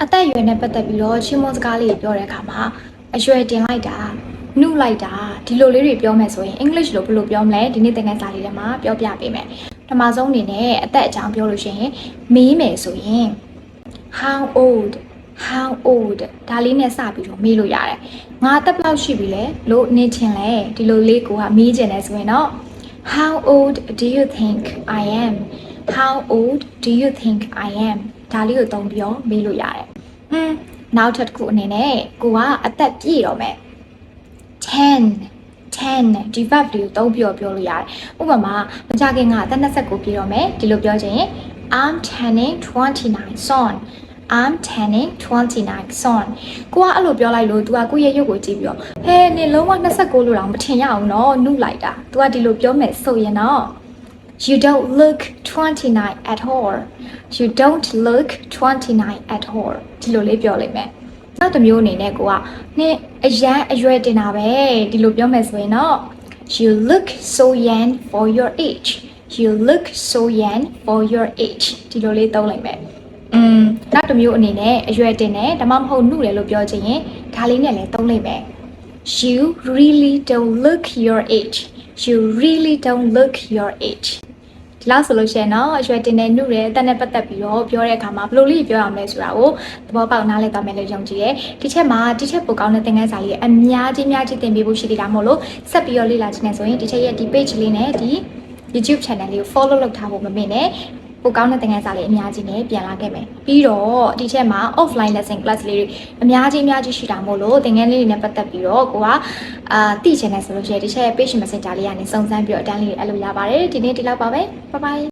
အသက်အရွယ်နဲ့ပတ်သက်ပြီးတော့ချီးမွမ်းစကားလေးပြောတဲ့အခါမှာအရွယ်တင်လိုက်တာနှုတ်လိုက်တာဒီလိုလေးတွေပြောမယ်ဆိုရင် English လို့ဘယ်လိုပြောမလဲဒီနေ့သင်ခန်းစာလေးထဲမှာပြောပြပေးမယ်ပထမဆုံးအနေနဲ့အသက်အကြောင်းပြောလို့ရှိရင်မေးမယ်ဆိုရင် how old ဒါလေးနဲ့စပြီးတော့မေးလို့ရတယ်ငါအသက်ဘယ်လောက်ရှိပြီလဲလို့နေချင်လဲဒီလိုလေးကိုကမေးချင်တယ်ဆိုရင်တော့ how old do you think I am how old do you think I am ဒါလေးကိုသုံးပြီးတော့မေးလို့ရတယ်နောက်ထပ်တစ်ခုအနေနဲ့ကိုကအသက်ပြည့်တော့မယ်10ဒီ verb တွေကိုသုံးပြီးတော့ပြောလို့ရတယ်ဥပမာမကြခင်ကအသက်29ပြည့်တော့မယ်ဒီလိုပြောချင်ရင် I'm turning 29 soon I'm turning 29 soon ကိုကအဲ့လိုပြောလိုက်လို့ तू ကကိုယ့်ရဲ့ရုပ်ကိုကြည့်ပြီးတော့ဟဲ့နင်လုံးဝ29လို့တော့မထင်ရအောင်နော်နှုတ်လိုက်တာ तू ကဒီလိုပြောမယ်ဆိုရင်တော့ You don't look 29 at all You don't look 29 at all ဒီလိုလေးပြောလိုက်မယ်နောက်တစ်မျိုးအနေနဲ့ကိုကနင်အရန်အရွယ်တင်တာပဲဒီလိုပြောမယ်ဆိုရင်တော့ You look so young for your age You look so young for your age ဒီလိုလေးသုံးလိုက်မယ်နောက်တစ်မျိုးအနေနဲ့အရွယ်တင်တယ်ဒါမှမဟုတ်နှုတ်တယ်လို့ပြောချင်ရင်ဒါလေးနဲ့လည်းသုံးလိုက်မယ် You really don't look your age You really don't look your age ဒီလောက်ဆိုလို့ရှိရင်တော့အရွယ်တင်တဲ့နှုတ်ရဲ့အသက်နဲ့ပတ်သက်ပြီးတော့ပြောတဲ့အခါမှာဘယ်လိုလေးပြောရမလဲဆိုတာကိုသဘောပေါက်နားလည်သွားမယ်လို့ယုံကြည်တယ်ဒီချက်မှာဒီချက်ပိုကောင်းတဲ့သင်ခန်းစာလေးအများကြီးသင်ပေးဖို့ရှိသေးတာမို့လို့ဆက်ပြီးတော့လေ့လာခြင်းနဲ့ဆိုရင်ဒီချက်ရဲ့ဒီ page လေးနဲ့ဒီ YouTube channel လေးကို follow လုပ်ထားဖို့မမေ့နဲ့ပိုကောင်းတဲ့သင်ခန်းစာလေးအများကြီးနဲ့ပြန်လာခဲ့မယ်ပြီးတော့ဒီချက်မှာ offline lesson class လေးတွေအများကြီးရှိတာမို့လို့သင်ခန်းလေးတွေနဲ့ပတ်သက်ပြီးတော့ကိုကသိချင်တယ်ဆိုလို့ရှိရင်ဒီချက်ရဲ့ page messenger လေးကနေစုံစမ်းပြီးတော့အတန်းလေးအဲ့လိုရပါတယ်ဒီနေ့ဒီလောက်ပါပဲ bye bye